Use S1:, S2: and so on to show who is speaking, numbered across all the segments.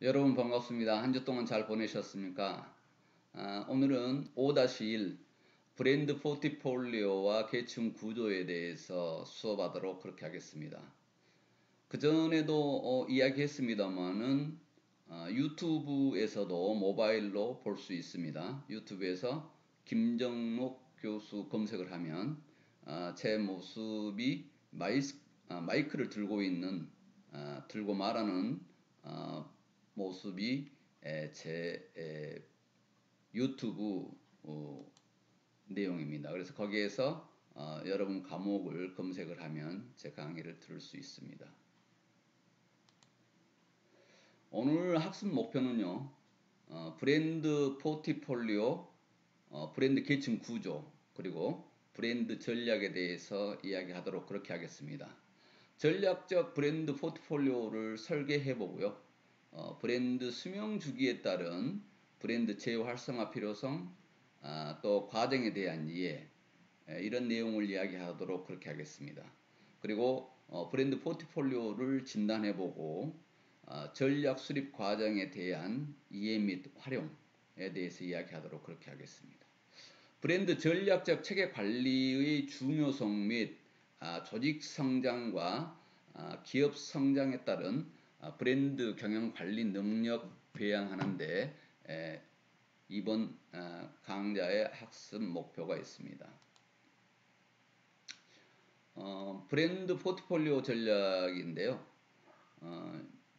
S1: 여러분 반갑습니다. 한 주 동안 잘 보내셨습니까? 오늘은 5-1 브랜드 포트폴리오와 계층 구조에 대해서 수업하도록 그렇게 하겠습니다. 그전에도 이야기했습니다만은 유튜브에서도 모바일로 볼 수 있습니다. 유튜브에서 김정록 교수 검색을 하면 제 모습이 마이크를 들고 있는 들고 말하는 어, 모습이 제 유튜브 내용입니다. 그래서 거기에서 여러분 과목을 검색을 하면 제 강의를 들을 수 있습니다. 오늘 학습 목표는요, 브랜드 포트폴리오, 브랜드 계층 구조, 그리고 브랜드 전략에 대해서 이야기하도록 그렇게 하겠습니다. 전략적 브랜드 포트폴리오를 설계해 보고요. 브랜드 수명 주기에 따른 브랜드 재활성화 필요성, 또 과정에 대한 이해, 이런 내용을 이야기하도록 그렇게 하겠습니다. 그리고 브랜드 포트폴리오를 진단해 보고 전략 수립 과정에 대한 이해 및 활용에 대해서 이야기하도록 그렇게 하겠습니다. 브랜드 전략적 체계 관리의 중요성 및 조직 성장과 기업 성장에 따른 브랜드 경영 관리 능력 배양하는데 이번 강좌의 학습 목표가 있습니다. 브랜드 포트폴리오 전략인데요.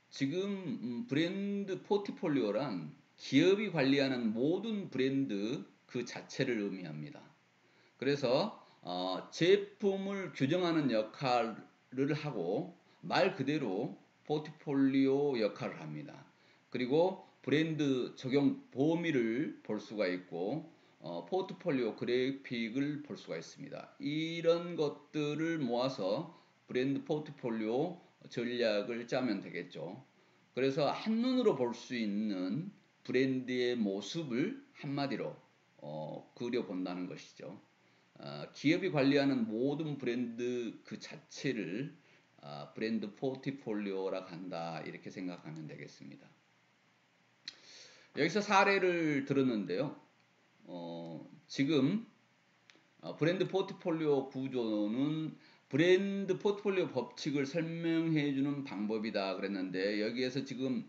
S1: 지금 브랜드 포트폴리오란 기업이 관리하는 모든 브랜드 그 자체를 의미합니다. 그래서 제품을 규정하는 역할을 하고 말 그대로 포트폴리오 역할을 합니다. 그리고 브랜드 적용 범위를 볼 수가 있고 포트폴리오 그래픽을 볼 수가 있습니다. 이런 것들을 모아서 브랜드 포트폴리오 전략을 짜면 되겠죠. 그래서 한눈으로 볼 수 있는 브랜드의 모습을 한마디로 그려본다는 것이죠. 기업이 관리하는 모든 브랜드 그 자체를 브랜드 포트폴리오라고 한다, 이렇게 생각하면 되겠습니다. 여기서 사례를 들었는데요. 지금 브랜드 포트폴리오 구조는 브랜드 포트폴리오 법칙을 설명해 주는 방법이다 그랬는데, 여기에서 지금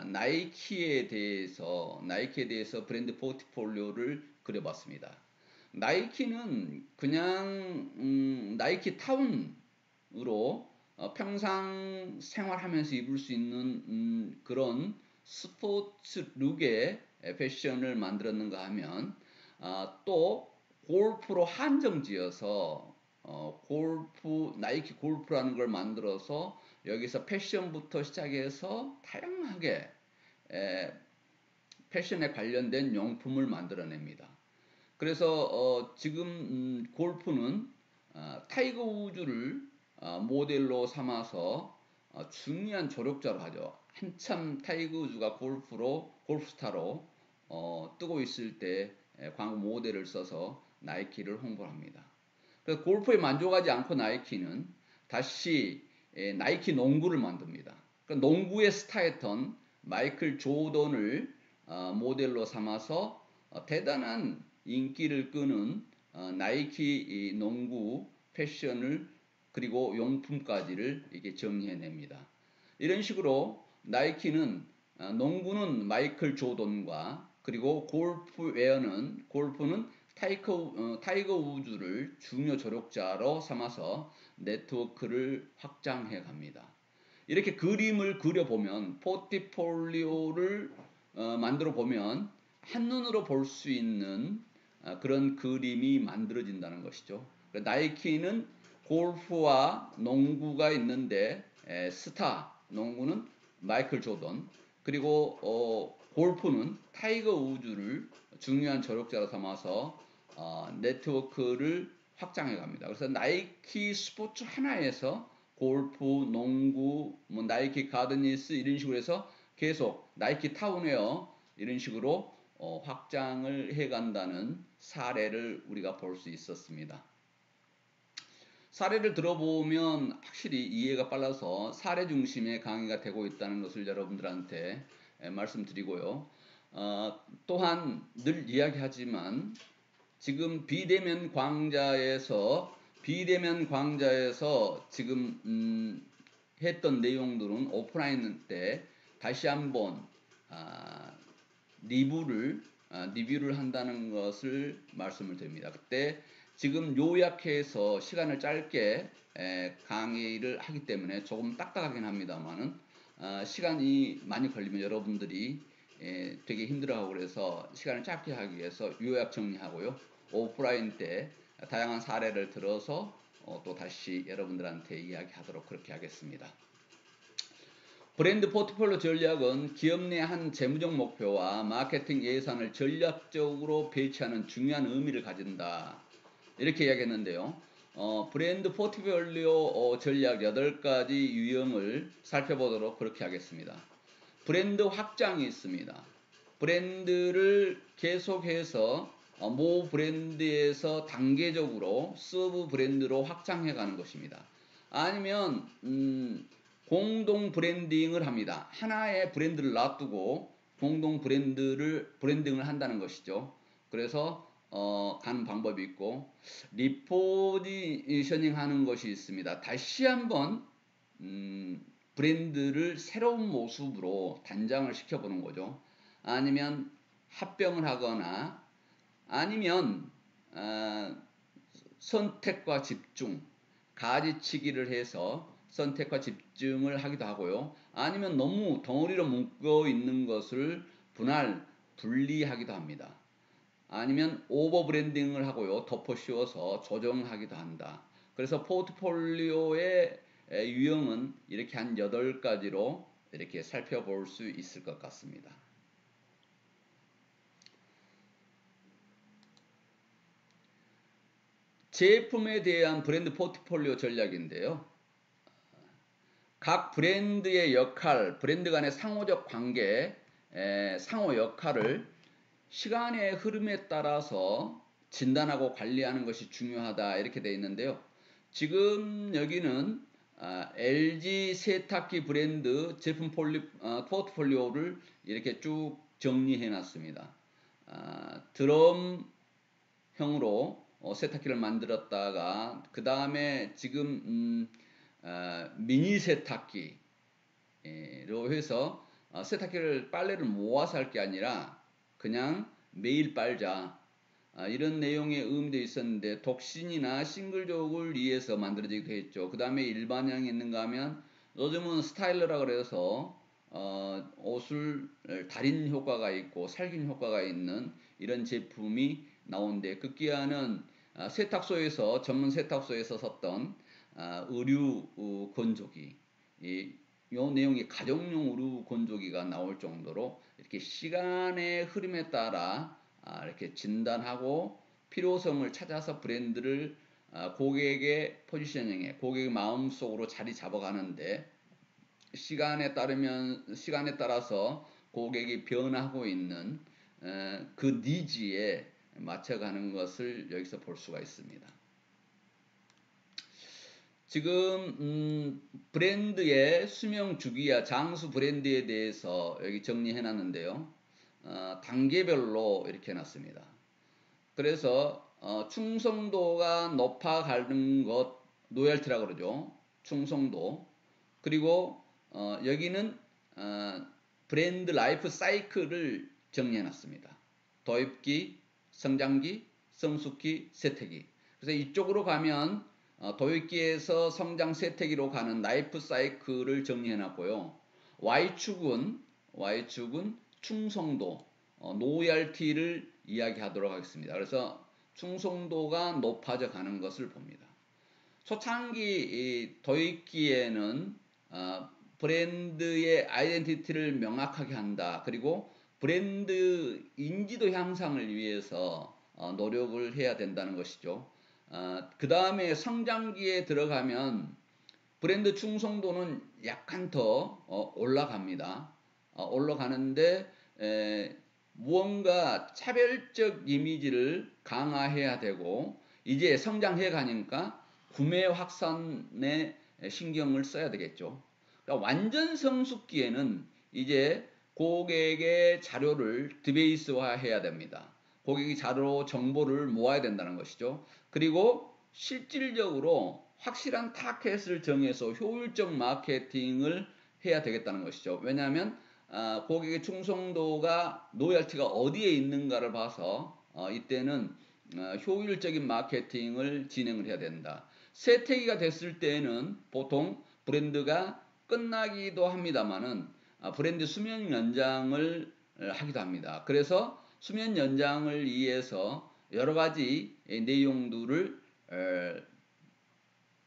S1: 나이키에 대해서 브랜드 포트폴리오를 그려봤습니다. 나이키는 그냥 나이키 타운으로 평상 생활하면서 입을 수 있는 그런 스포츠 룩의 패션을 만들었는가 하면, 또 골프로 한정지어서 나이키 골프라는 걸 만들어서 여기서 패션부터 시작해서 다양하게 패션에 관련된 용품을 만들어냅니다. 그래서 지금 골프는 타이거 우즈를 모델로 삼아서 중요한 조력자로 하죠. 한참 타이거 우즈가 골프스타로 뜨고 있을 때 광고 모델을 써서 나이키를 홍보합니다. 그래서 골프에 만족하지 않고 나이키는 다시 나이키 농구를 만듭니다. 그러니까 농구의 스타였던 마이클 조던을 모델로 삼아서 대단한 인기를 끄는 나이키 농구 패션을, 그리고 용품까지를 이렇게 정리해냅니다. 이런 식으로 나이키는 농구는 마이클 조던과, 그리고 골프는 타이거 우즈를 중요 조력자로 삼아서 네트워크를 확장해 갑니다. 이렇게 그림을 그려보면, 포트폴리오를 만들어 보면 한눈으로 볼 수 있는 그런 그림이 만들어진다는 것이죠. 나이키는 골프와 농구가 있는데, 스타 농구는 마이클 조던, 그리고 골프는 타이거 우즈를 중요한 조력자로 삼아서 네트워크를 확장해 갑니다. 그래서 나이키 스포츠 하나에서 골프, 농구, 뭐 나이키 가드니스 이런 식으로 해서 계속 나이키 타운웨어 이런 식으로 확장을 해 간다는 사례를 우리가 볼 수 있었습니다. 사례를 들어보면 확실히 이해가 빨라서 사례 중심의 강의가 되고 있다는 것을 여러분들한테 말씀드리고요. 또한 늘 이야기하지만 지금 비대면 광자에서 지금 했던 내용들은 오프라인 때 다시 한번 리뷰를 한다는 것을 말씀을 드립니다. 그때 지금 요약해서 시간을 짧게 강의를 하기 때문에 조금 딱딱하긴 합니다만은 시간이 많이 걸리면 여러분들이 되게 힘들어하고 그래서 시간을 짧게 하기 위해서 요약 정리하고요. 오프라인 때 다양한 사례를 들어서 또 다시 여러분들한테 이야기하도록 그렇게 하겠습니다. 브랜드 포트폴리오 전략은 기업 내 한 재무적 목표와 마케팅 예산을 전략적으로 배치하는 중요한 의미를 가진다. 이렇게 이야기했는데요. 브랜드 포트폴리오 전략 8가지 유형을 살펴보도록 그렇게 하겠습니다. 브랜드 확장이 있습니다. 브랜드를 계속해서 모 브랜드에서 단계적으로 서브 브랜드로 확장해가는 것입니다. 아니면 공동 브랜딩을 합니다. 하나의 브랜드를 놔두고 공동 브랜딩을 한다는 것이죠. 그래서 가는 방법이 있고 리포지셔닝 하는 것이 있습니다. 다시 한번 브랜드를 새로운 모습으로 단장을 시켜보는 거죠. 아니면 합병을 하거나 아니면 선택과 집중, 가지치기를 해서 선택과 집중을 하기도 하고요. 아니면 너무 덩어리로 묶어 있는 것을 분리하기도 합니다. 아니면 오버 브랜딩을 하고요. 덮어 씌워서 조정하기도 한다. 그래서 포트폴리오의 유형은 이렇게 한 8가지로 이렇게 살펴볼 수 있을 것 같습니다. 제품에 대한 브랜드 포트폴리오 전략인데요. 각 브랜드의 역할, 브랜드 간의 상호적 관계, 상호 역할을 시간의 흐름에 따라서 진단하고 관리하는 것이 중요하다 이렇게 되어 있는데요. 지금 여기는 LG 세탁기 브랜드 제품 포트폴리오를 이렇게 쭉 정리해 놨습니다. 드럼형으로 세탁기를 만들었다가 그 다음에 지금 미니 세탁기로 해서 세탁기를 빨래를 모아서 할 게 아니라 그냥 매일 빨자 이런 내용의 의미도 있었는데 독신이나 싱글족을 위해서 만들어지기도 했죠. 그 다음에 일반형이 있는가 하면 요즘은 스타일러라 그래서 옷을 달인 효과가 있고 살균 효과가 있는 이런 제품이 나오는데 급기야는 전문 세탁소에서 썼던 의류 건조기 요 내용이 가정용 의류 건조기가 나올 정도로 이렇게 시간의 흐름에 따라 이렇게 진단하고 필요성을 찾아서 브랜드를 고객의 포지셔닝에 고객의 마음속으로 자리 잡아가는데 시간에 따라서 고객이 변하고 있는 그 니즈에 맞춰가는 것을 여기서 볼 수가 있습니다. 지금 브랜드의 수명 주기와 장수 브랜드에 대해서 여기 정리해 놨는데요. 단계별로 이렇게 해놨습니다. 그래서 충성도가 높아가는 것 로열티라고 그러죠. 충성도. 그리고 여기는 브랜드 라이프 사이클을 정리해 놨습니다. 도입기, 성장기, 성숙기, 쇠퇴기. 그래서 이쪽으로 가면 도입기에서 성장 쇠퇴기로 가는 라이프 사이클을 정리해 놨고요. Y축은 충성도, 로열티를 이야기하도록 하겠습니다. 그래서 충성도가 높아져 가는 것을 봅니다. 초창기 도입기에는 브랜드의 아이덴티티를 명확하게 한다. 그리고 브랜드 인지도 향상을 위해서 노력을 해야 된다는 것이죠. 그 다음에 성장기에 들어가면 브랜드 충성도는 약간 더 올라갑니다. 올라가는데 무언가 차별적 이미지를 강화해야 되고 이제 성장해 가니까 구매 확산에 신경을 써야 되겠죠. 그러니까 완전 성숙기에는 이제 고객의 자료를 데이터베이스화 해야 됩니다. 고객이 자료 정보를 모아야 된다는 것이죠. 그리고 실질적으로 확실한 타겟을 정해서 효율적 마케팅을 해야 되겠다는 것이죠. 왜냐하면 고객의 충성도가 로열티가 어디에 있는가를 봐서 이때는 효율적인 마케팅을 진행을 해야 된다. 세태기가 됐을 때에는 보통 브랜드가 끝나기도 합니다만은 브랜드 수명 연장을 하기도 합니다. 그래서 수명 연장을 위해서 여러 가지 내용들을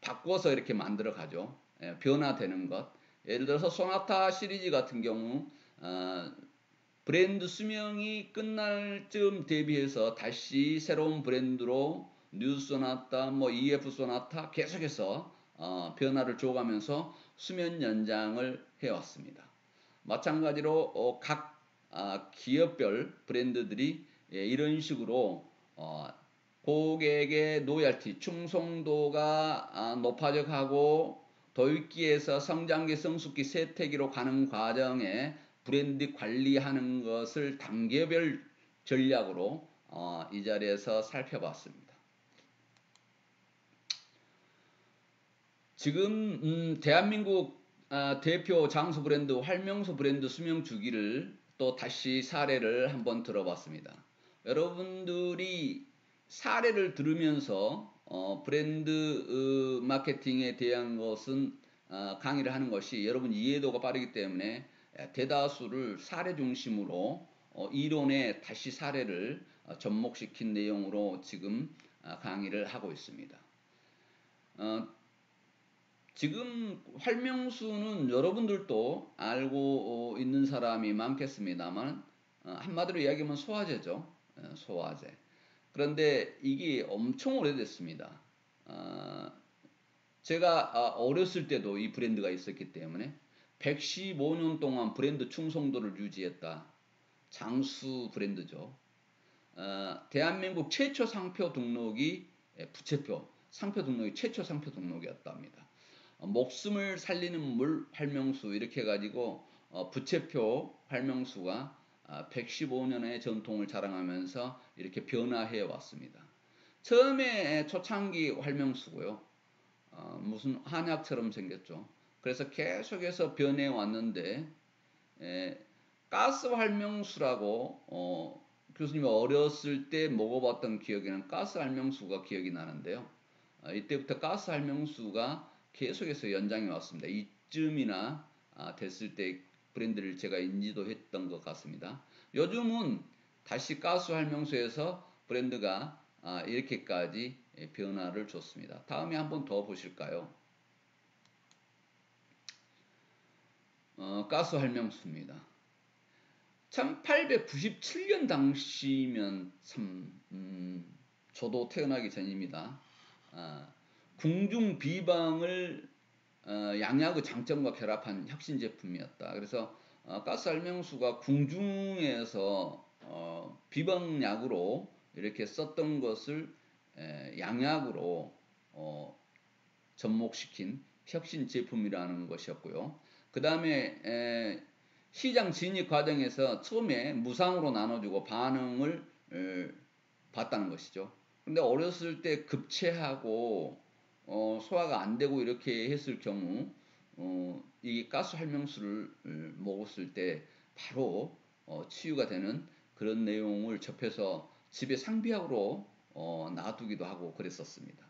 S1: 바꿔서 이렇게 만들어 가죠. 변화되는 것. 예를 들어서 소나타 시리즈 같은 경우 브랜드 수명이 끝날 즈음 대비해서 다시 새로운 브랜드로 뉴 소나타, 뭐 EF 소나타 계속해서 변화를 줘가면서 수명 연장을 해왔습니다. 마찬가지로 각 기업별 브랜드들이 이런 식으로 고객의 로열티, 충성도가 높아져 가고 도입기에서 성장기, 성숙기, 세태기로 가는 과정에 브랜드 관리하는 것을 단계별 전략으로 이 자리에서 살펴봤습니다. 지금 대한민국 대표 장수 브랜드 활명수 브랜드 수명 주기를 또 다시 사례를 한번 들어봤습니다. 여러분들이 사례를 들으면서 브랜드 마케팅에 대한 것은 강의를 하는 것이 여러분 이해도가 빠르기 때문에 대다수를 사례 중심으로 이론에 다시 사례를 접목시킨 내용으로 지금 강의를 하고 있습니다. 지금 활명수는 여러분들도 알고 있는 사람이 많겠습니다만 한마디로 이야기하면 소화제죠. 소화제. 그런데 이게 엄청 오래됐습니다. 제가 어렸을 때도 이 브랜드가 있었기 때문에 115년 동안 브랜드 충성도를 유지했다. 장수 브랜드죠. 대한민국 최초 상표 등록이 부채표, 상표 등록이 최초 상표 등록이었답니다. 목숨을 살리는 물 활명수 이렇게 해가지고 부채표 활명수가 115년의 전통을 자랑하면서 이렇게 변화해 왔습니다. 처음에 초창기 활명수고요. 무슨 한약처럼 생겼죠. 그래서 계속해서 변해 왔는데 가스 활명수라고 교수님이 어렸을 때 먹어봤던 기억에는 가스 활명수가 기억이 나는데요. 이때부터 가스 활명수가 계속해서 연장해 왔습니다. 이쯤이나 됐을 때 브랜드를 제가 인지도 했던 것 같습니다. 요즘은 다시 가스 활명수에서 브랜드가 이렇게까지 변화를 줬습니다. 다음에 한번 더 보실까요? 가스 활명수입니다. 1897년 당시면 참 저도 태어나기 전입니다. 궁중 비방을 양약의 장점과 결합한 혁신 제품이었다. 그래서 가스 활명수가 궁중에서 비방약으로 이렇게 썼던 것을 양약으로 접목시킨 혁신 제품이라는 것이었고요. 그 다음에 시장 진입 과정에서 처음에 무상으로 나눠주고 반응을 봤다는 것이죠. 근데 어렸을 때 급체하고 소화가 안 되고 이렇게 했을 경우 이 가스 활명수를 먹었을 때 바로 치유가 되는 그런 내용을 접해서 집에 상비약으로 놔두기도 하고 그랬었습니다.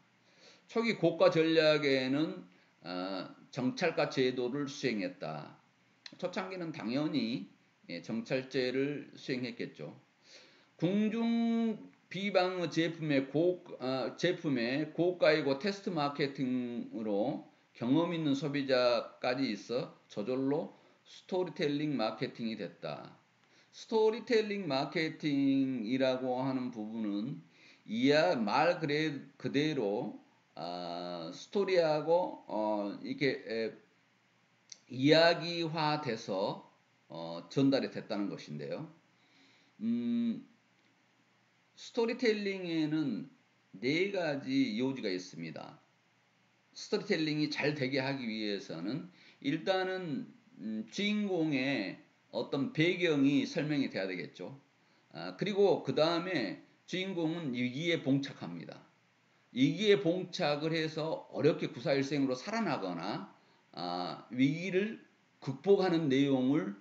S1: 초기 고가 전략에는 정찰가 제도를 수행했다. 초창기는 당연히 정찰제를 수행했겠죠. 궁중 비방 제품의 고가이고 테스트 마케팅으로 경험 있는 소비자까지 있어 저절로 스토리텔링 마케팅이 됐다. 스토리텔링 마케팅이라고 하는 부분은 말 그대로 스토리하고 이렇게 이야기화돼서 전달이 됐다는 것인데요. 스토리텔링에는 네 가지 요지가 있습니다. 스토리텔링이 잘 되게 하기 위해서는 일단은 주인공의 어떤 배경이 설명이 돼야 되겠죠. 그리고 그 다음에 주인공은 위기에 봉착합니다. 위기에 봉착을 해서 어렵게 구사일생으로 살아나거나 위기를 극복하는 내용을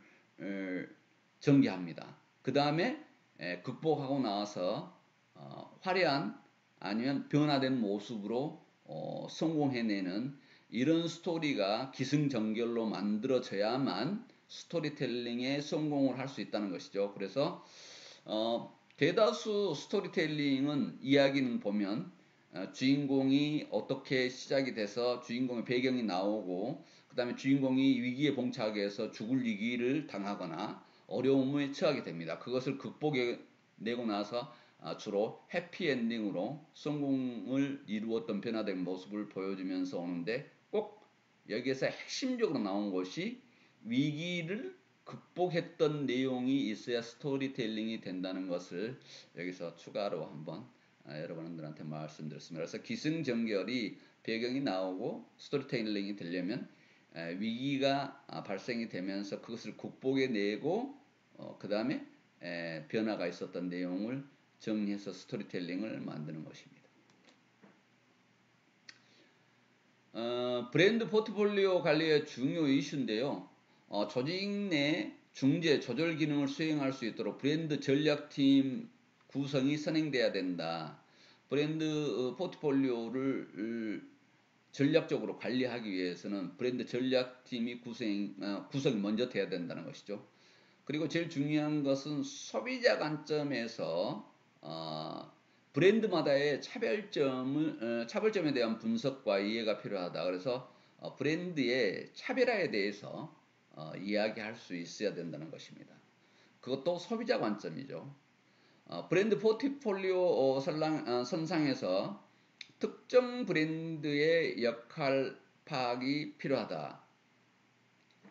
S1: 전개합니다. 그 다음에 극복하고 나와서 화려한 아니면 변화된 모습으로 성공해내는 이런 스토리가 기승전결로 만들어져야만 스토리텔링에 성공을 할 수 있다는 것이죠. 그래서 대다수 스토리텔링은 이야기는 보면 주인공이 어떻게 시작이 돼서 주인공의 배경이 나오고 그 다음에 주인공이 위기에 봉착해서 죽을 위기를 당하거나 어려움에 처하게 됩니다. 그것을 극복해내고 나서 주로 해피엔딩으로 성공을 이루었던 변화된 모습을 보여주면서 오는데 꼭 여기에서 핵심적으로 나온 것이 위기를 극복했던 내용이 있어야 스토리텔링이 된다는 것을 여기서 추가로 한번 여러분들한테 말씀드렸습니다. 그래서 기승전결이 배경이 나오고 스토리텔링이 되려면 위기가 발생이 되면서 그것을 극복해내고 그 다음에 변화가 있었던 내용을 정리해서 스토리텔링을 만드는 것입니다. 브랜드 포트폴리오 관리의 중요 이슈인데요. 조직 내 중재, 조절 기능을 수행할 수 있도록 브랜드 전략팀 구성이 선행돼야 된다. 브랜드 포트폴리오를 전략적으로 관리하기 위해서는 브랜드 전략팀이 구성이 먼저 돼야 된다는 것이죠. 그리고 제일 중요한 것은 소비자 관점에서 브랜드마다의 차별점에 대한 분석과 이해가 필요하다. 그래서 브랜드의 차별화에 대해서 이야기할 수 있어야 된다는 것입니다. 그것도 소비자 관점이죠. 브랜드 포트폴리오 선상에서 특정 브랜드의 역할 파악이 필요하다.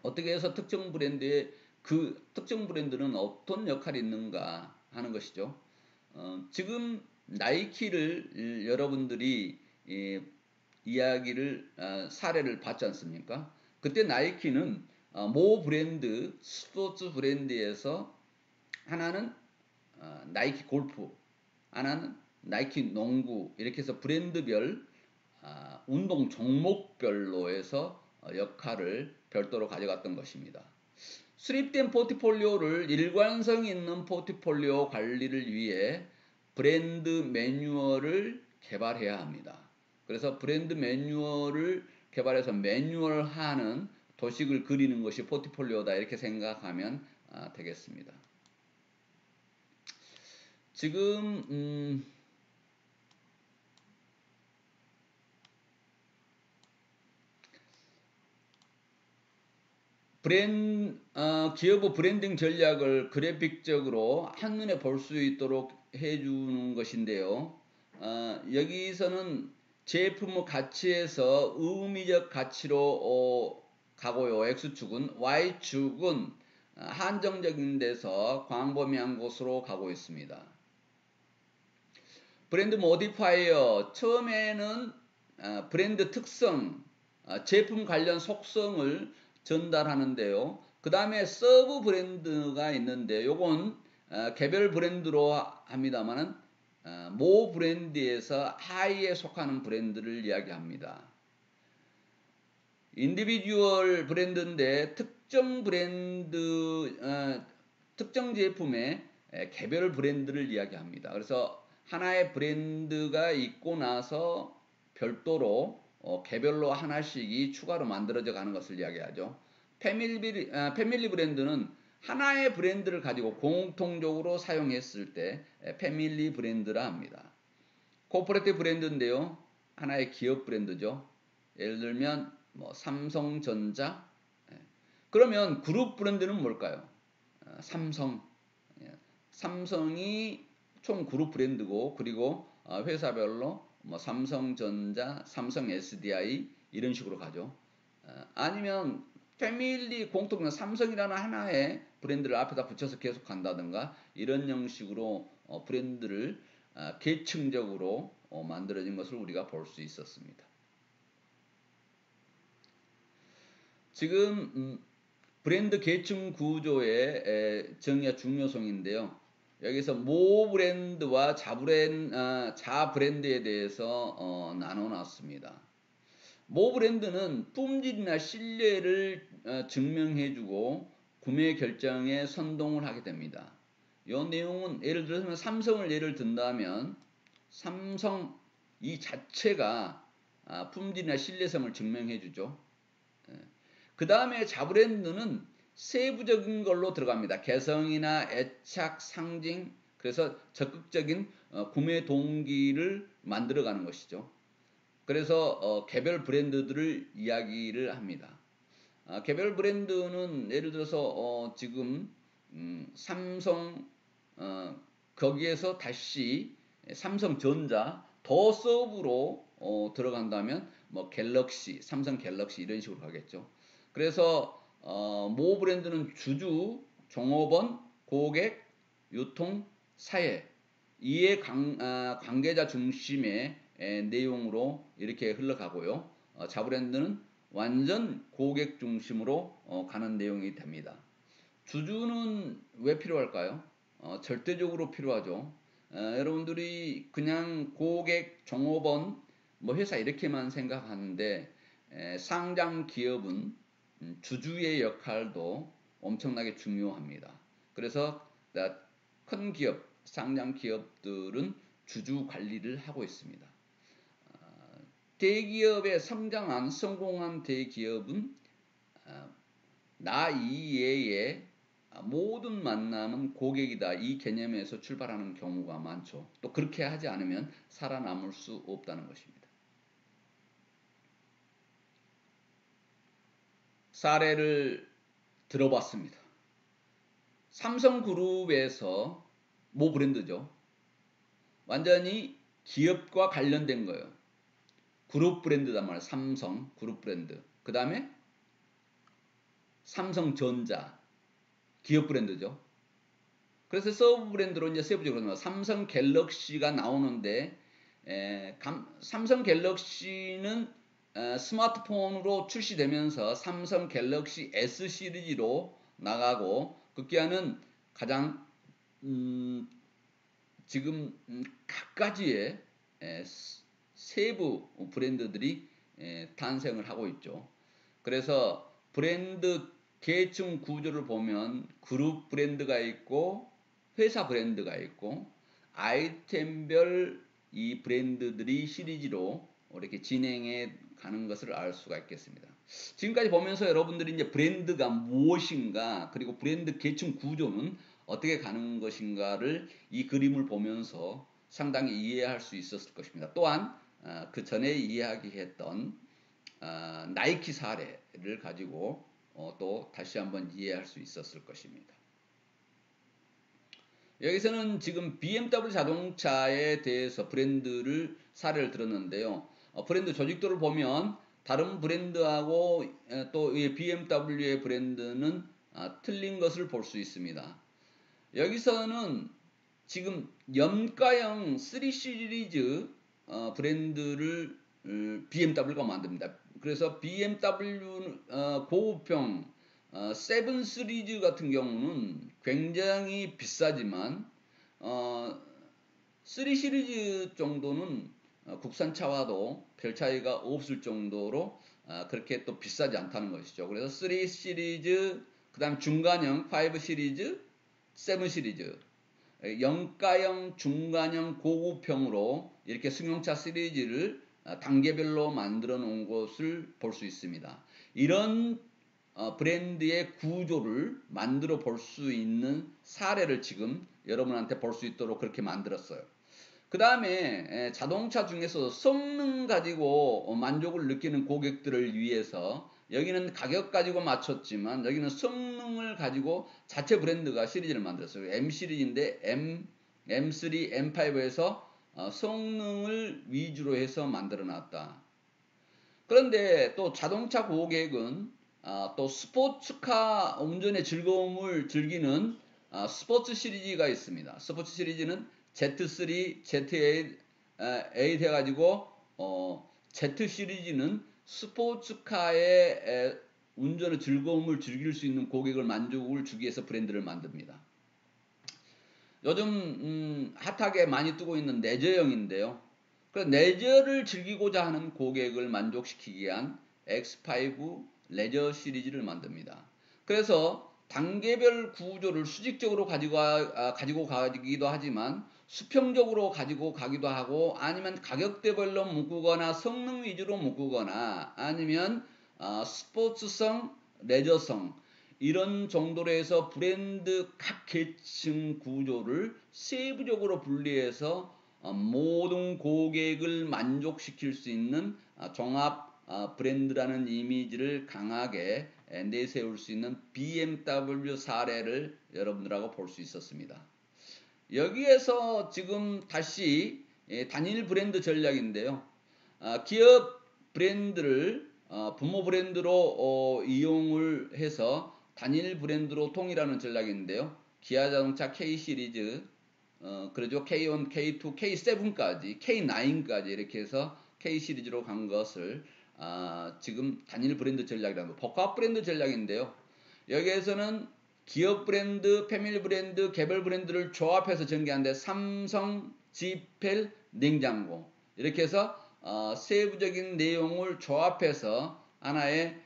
S1: 어떻게 해서 특정 브랜드는 어떤 역할이 있는가 하는 것이죠. 지금 나이키를 여러분들이 사례를 봤지 않습니까? 그때 나이키는 모 브랜드, 스포츠 브랜드에서 하나는 나이키 골프, 하나는 나이키 농구 이렇게 해서 브랜드별 운동 종목별로 해서 역할을 별도로 가져갔던 것입니다. 수립된 포트폴리오를 일관성 있는 포트폴리오 관리를 위해 브랜드 매뉴얼을 개발해야 합니다. 그래서 브랜드 매뉴얼을 개발해서 매뉴얼하는 도식을 그리는 것이 포트폴리오다 이렇게 생각하면 되겠습니다. 지금 기업의 브랜딩 전략을 그래픽적으로 한눈에 볼 수 있도록 해주는 것인데요. 여기서는 제품의 가치에서 의미적 가치로 가고요. X축은, Y축은 한정적인 데서 광범위한 곳으로 가고 있습니다. 브랜드 모디파이어, 처음에는 브랜드 특성, 제품 관련 속성을 전달하는데요. 그 다음에 서브 브랜드가 있는데 요건 개별 브랜드로 합니다만은 모 브랜드에서 하이에 속하는 브랜드를 이야기합니다. 인디비주얼 브랜드인데 특정 제품의 개별 브랜드를 이야기합니다. 그래서 하나의 브랜드가 있고 나서 별도로 개별로 하나씩이 추가로 만들어져 가는 것을 이야기하죠. 패밀리 브랜드는 하나의 브랜드를 가지고 공통적으로 사용했을 때 패밀리 브랜드라 합니다. 코퍼레이트 브랜드인데요. 하나의 기업 브랜드죠. 예를 들면 삼성전자. 그러면 그룹 브랜드는 뭘까요? 삼성. 삼성이 총 그룹 브랜드고 그리고 회사별로 삼성전자, 삼성 SDI 이런 식으로 가죠. 아니면 패밀리 공통된 삼성이라는 하나의 브랜드를 앞에다 붙여서 계속 간다든가 이런 형식으로 브랜드를 계층적으로 만들어진 것을 우리가 볼 수 있었습니다. 지금 브랜드 계층 구조의 정의와 중요성인데요. 여기서 모 브랜드와 자 브랜드에 대해서 나눠놨습니다. 모 브랜드는 품질이나 신뢰를 증명해주고 구매 결정에 선동을 하게 됩니다. 이 내용은 예를 들어서 삼성을 예를 든다면 삼성 이 자체가 품질이나 신뢰성을 증명해주죠. 그 다음에 자브랜드는 세부적인 걸로 들어갑니다. 개성이나 애착, 상징, 그래서 적극적인 구매 동기를 만들어가는 것이죠. 그래서 개별 브랜드들을 이야기를 합니다. 개별 브랜드는 예를 들어서 지금 삼성 거기에서 다시 삼성전자 더 서브로 들어간다면 뭐 갤럭시, 삼성 갤럭시 이런 식으로 가겠죠. 그래서 모 브랜드는 주주, 종업원, 고객, 유통, 사회 이해 관계자 중심의 내용으로 이렇게 흘러가고요. 자브랜드는 완전 고객 중심으로 가는 내용이 됩니다. 주주는 왜 필요할까요? 절대적으로 필요하죠. 여러분들이 그냥 고객, 종업원, 뭐 회사 이렇게만 생각하는데 상장 기업은 주주의 역할도 엄청나게 중요합니다. 그래서 큰 기업, 상장 기업들은 주주 관리를 하고 있습니다. 대기업에 성공한 대기업은 나 이외에 모든 만남은 고객이다 이 개념에서 출발하는 경우가 많죠. 또 그렇게 하지 않으면 살아남을 수 없다는 것입니다. 사례를 들어봤습니다. 삼성그룹에서 모 브랜드죠. 완전히 기업과 관련된 거예요. 그룹 브랜드단 말이에요. 삼성 그룹 브랜드. 그 다음에 삼성전자 기업 브랜드죠. 그래서 서브 브랜드로 이제 세부적으로 삼성 갤럭시가 나오는데 삼성 갤럭시는 스마트폰으로 출시되면서 삼성 갤럭시 S 시리즈로 나가고 급기야는 가장 지금 각가지의 세부 브랜드들이 탄생을 하고 있죠. 그래서 브랜드 계층 구조를 보면 그룹 브랜드가 있고 회사 브랜드가 있고 아이템별 이 브랜드들이 시리즈로 이렇게 진행해 가는 것을 알 수가 있겠습니다. 지금까지 보면서 여러분들이 이제 브랜드가 무엇인가 그리고 브랜드 계층 구조는 어떻게 가는 것인가를 이 그림을 보면서 상당히 이해할 수 있었을 것입니다. 또한 그 전에 이야기했던 나이키 사례를 가지고 또 다시 한번 이해할 수 있었을 것입니다. 여기서는 지금 BMW 자동차에 대해서 브랜드를 사례를 들었는데요. 브랜드 조직도를 보면 다른 브랜드하고 또 BMW의 브랜드는 틀린 것을 볼 수 있습니다. 여기서는 지금 염가형 3 시리즈 브랜드를 BMW가 만듭니다. 그래서 BMW 고급형 7 시리즈 같은 경우는 굉장히 비싸지만 3 시리즈 정도는 국산차와도 별 차이가 없을 정도로 그렇게 또 비싸지 않다는 것이죠. 그래서 3 시리즈, 그 다음 중간형 5 시리즈, 7 시리즈 영가형, 중간형, 고급형으로 이렇게 승용차 시리즈를 단계별로 만들어 놓은 것을 볼 수 있습니다. 이런 브랜드의 구조를 만들어 볼 수 있는 사례를 지금 여러분한테 볼 수 있도록 그렇게 만들었어요. 그 다음에 자동차 중에서 성능 가지고 만족을 느끼는 고객들을 위해서 여기는 가격 가지고 맞췄지만 여기는 성능을 가지고 자체 브랜드가 시리즈를 만들었어요. M 시리즈인데 M3, M5에서 성능을 위주로 해서 만들어 놨다. 그런데 또 자동차 고객은 또 스포츠카 운전의 즐거움을 즐기는 스포츠 시리즈가 있습니다. 스포츠 시리즈는 Z3, Z8 해가지고 Z 시리즈는 스포츠카의 운전의 즐거움을 즐길 수 있는 고객을 만족을 주기 위해서 브랜드를 만듭니다. 요즘 핫하게 많이 뜨고 있는 레저형인데요. 그 레저를 즐기고자 하는 고객을 만족시키기 위한 X5 레저 시리즈를 만듭니다. 그래서 단계별 구조를 수직적으로 가지고 가기도 하지만 수평적으로 가지고 가기도 하고, 아니면 가격대별로 묶거나 성능 위주로 묶거나, 아니면 스포츠성, 레저성, 이런 정도로 해서 브랜드 각 계층 구조를 세부적으로 분리해서 모든 고객을 만족시킬 수 있는 종합 브랜드라는 이미지를 강하게 내세울 수 있는 BMW 사례를 여러분들하고 볼 수 있었습니다. 여기에서 지금 다시 단일 브랜드 전략인데요. 기업 브랜드를 부모 브랜드로 이용을 해서 단일 브랜드로 통일하는 전략인데요. 기아자동차 K 시리즈, 그러죠. K1, K2, K7까지, K9까지 이렇게 해서 K 시리즈로 간 것을 지금 단일 브랜드 전략이라는 거, 복합 브랜드 전략인데요. 여기에서는 기업 브랜드, 패밀리 브랜드, 개별 브랜드를 조합해서 전개하는데 삼성, 지펠, 냉장고 이렇게 해서 세부적인 내용을 조합해서 하나의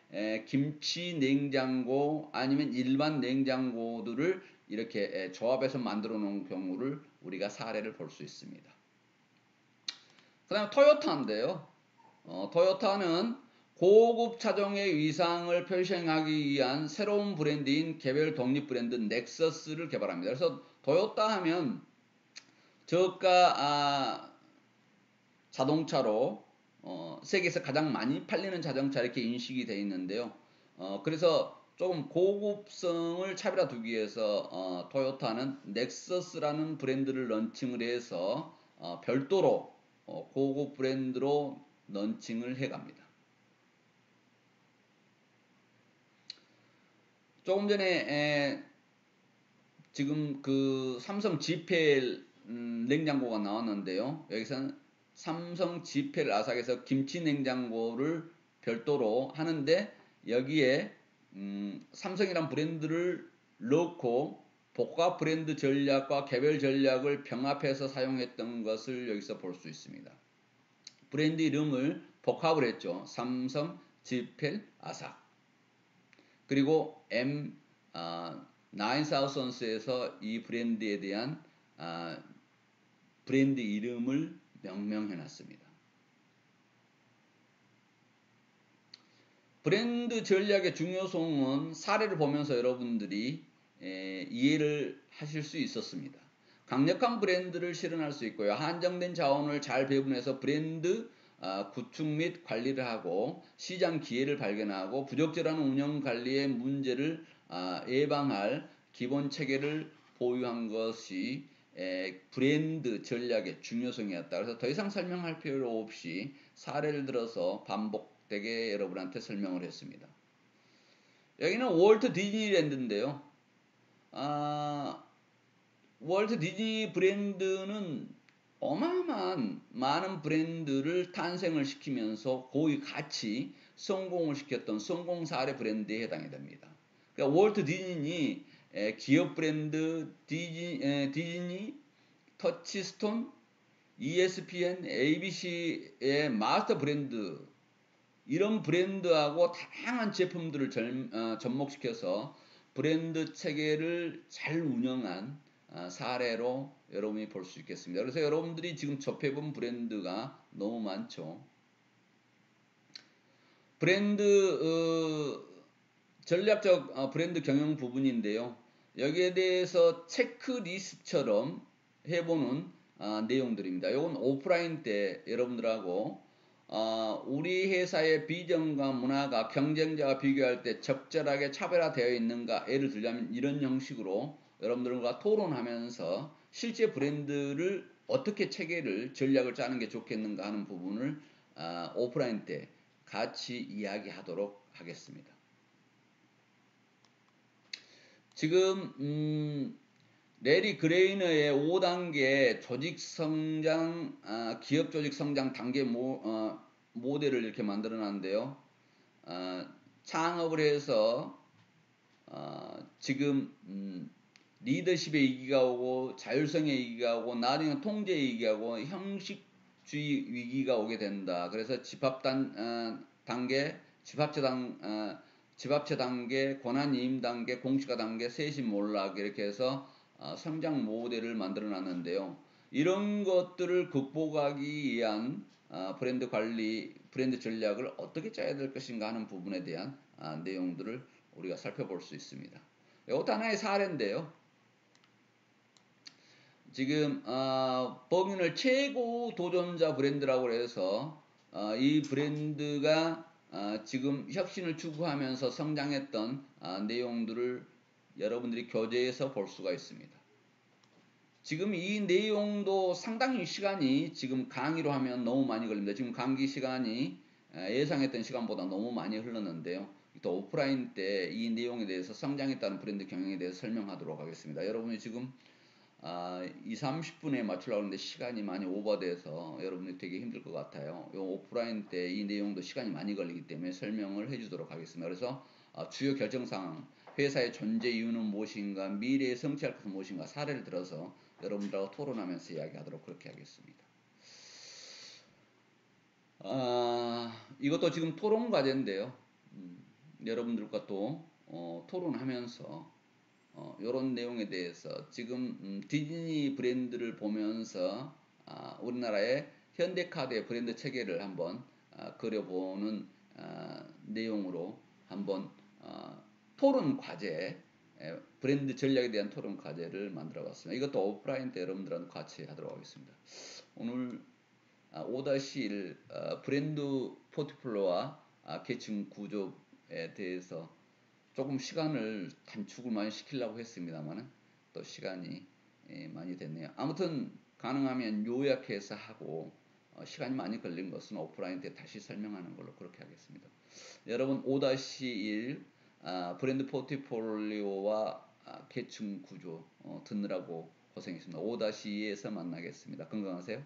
S1: 김치 냉장고 아니면 일반 냉장고들을 이렇게 조합해서 만들어 놓은 경우를 우리가 사례를 볼 수 있습니다. 그 다음에 토요타인데요. 토요타는 고급 차종의 위상을 표시하기 위한 새로운 브랜드인 개별 독립 브랜드 넥서스를 개발합니다. 그래서 토요타 하면 저가 자동차로 세계에서 가장 많이 팔리는 자동차 이렇게 인식이 되어 있는데요. 그래서 조금 고급성을 차별화 두기 위해서 토요타는 넥서스라는 브랜드를 런칭을 해서 별도로 고급 브랜드로 런칭을 해갑니다. 조금 전에 지금 그 삼성 지펠 냉장고가 나왔는데요. 여기서는 삼성 지펠 아삭에서 김치 냉장고를 별도로 하는데, 여기에 삼성이란 브랜드를 넣고 복합 브랜드 전략과 개별 전략을 병합해서 사용했던 것을 여기서 볼 수 있습니다. 브랜드 이름을 복합을 했죠. 삼성 지펠 아삭. 그리고 나인사우선스에서 이 브랜드에 대한 브랜드 이름을 명명해 놨습니다. 브랜드 전략의 중요성은 사례를 보면서 여러분들이 이해를 하실 수 있었습니다. 강력한 브랜드를 실현할 수 있고요. 한정된 자원을 잘 배분해서 브랜드 구축 및 관리를 하고 시장 기회를 발견하고 부적절한 운영 관리의 문제를 예방할 기본 체계를 보유한 것이 브랜드 전략의 중요성이었다. 그래서 더 이상 설명할 필요 없이 사례를 들어서 반복되게 여러분한테 설명을 했습니다. 여기는 월트 디즈니랜드인데요. 월트 디즈니 브랜드는 어마어마한 많은 브랜드를 탄생을 시키면서 고유 가치 성공을 시켰던 성공 사례 브랜드에 해당이 됩니다. 그러니까 월트 디즈니 기업 브랜드 디즈니, 터치스톤, ESPN, ABC의 마스터 브랜드, 이런 브랜드하고 다양한 제품들을 접목시켜서 브랜드 체계를 잘 운영한 사례로 여러분이 볼 수 있겠습니다. 그래서 여러분들이 지금 접해본 브랜드가 너무 많죠. 브랜드 전략적 브랜드 경영 부분인데요. 여기에 대해서 체크리스트처럼 해보는 내용들입니다. 이건 오프라인 때 여러분들하고 우리 회사의 비전과 문화가 경쟁자와 비교할 때 적절하게 차별화되어 있는가, 예를 들자면 이런 형식으로 여러분들과 토론하면서 실제 브랜드를 어떻게 체계를 전략을 짜는 게 좋겠는가 하는 부분을 오프라인 때 같이 이야기하도록 하겠습니다. 지금 레리 그레이너의 5단계 조직 성장, 기업 조직 성장 단계 모델을 이렇게 만들어 놨는데요. 창업을 해서 지금 리더십의 위기가 오고 자율성의 위기가 오고 나중에 통제의 위기가 오고 형식주의 위기가 오게 된다. 그래서 단계, 집합체 단계, 권한이임 단계, 공시가 단계, 쇄신 몰락 이렇게 해서 성장 모델을 만들어 놨는데요. 이런 것들을 극복하기 위한 브랜드 관리, 브랜드 전략을 어떻게 짜야 될 것인가 하는 부분에 대한 내용들을 우리가 살펴볼 수 있습니다. 이것도 하나의 사례인데요. 지금 법인을 최고 도전자 브랜드라고 해서 이 브랜드가 지금 혁신을 추구하면서 성장했던 내용들을 여러분들이 교재에서 볼 수가 있습니다. 지금 이 내용도 상당히 시간이 지금 강의로 하면 너무 많이 걸립니다. 지금 강의 시간이 예상했던 시간보다 너무 많이 흘렀는데요. 또 오프라인 때 이 내용에 대해서 성장했다는 브랜드 경영에 대해서 설명하도록 하겠습니다. 여러분이 지금 2, 30분에 맞추려고 하는데 시간이 많이 오버돼서 여러분이 되게 힘들 것 같아요. 요 오프라인 때 이 내용도 시간이 많이 걸리기 때문에 설명을 해주도록 하겠습니다. 그래서 주요 결정사항, 회사의 존재 이유는 무엇인가, 미래에 성취할 것은 무엇인가 사례를 들어서 여러분들하고 토론하면서 이야기하도록 그렇게 하겠습니다. 이것도 지금 토론 과제인데요. 여러분들과 또 토론하면서 이런 내용에 대해서 지금 디즈니 브랜드를 보면서 우리나라의 현대카드의 브랜드 체계를 한번 그려보는 내용으로 한번 토론 과제, 브랜드 전략에 대한 토론 과제를 만들어 봤습니다. 이것도 오프라인 때 여러분들하고 같이 하도록 하겠습니다. 오늘 5-1 브랜드 포트폴리오와 계층 구조에 대해서 조금 시간을 단축을 많이 시키려고 했습니다만 또 시간이 많이 됐네요. 아무튼 가능하면 요약해서 하고 시간이 많이 걸린 것은 오프라인 때 다시 설명하는 걸로 그렇게 하겠습니다. 여러분 5-1 브랜드 포트폴리오와 계층 구조 듣느라고 고생했습니다. 5-2에서 만나겠습니다. 건강하세요.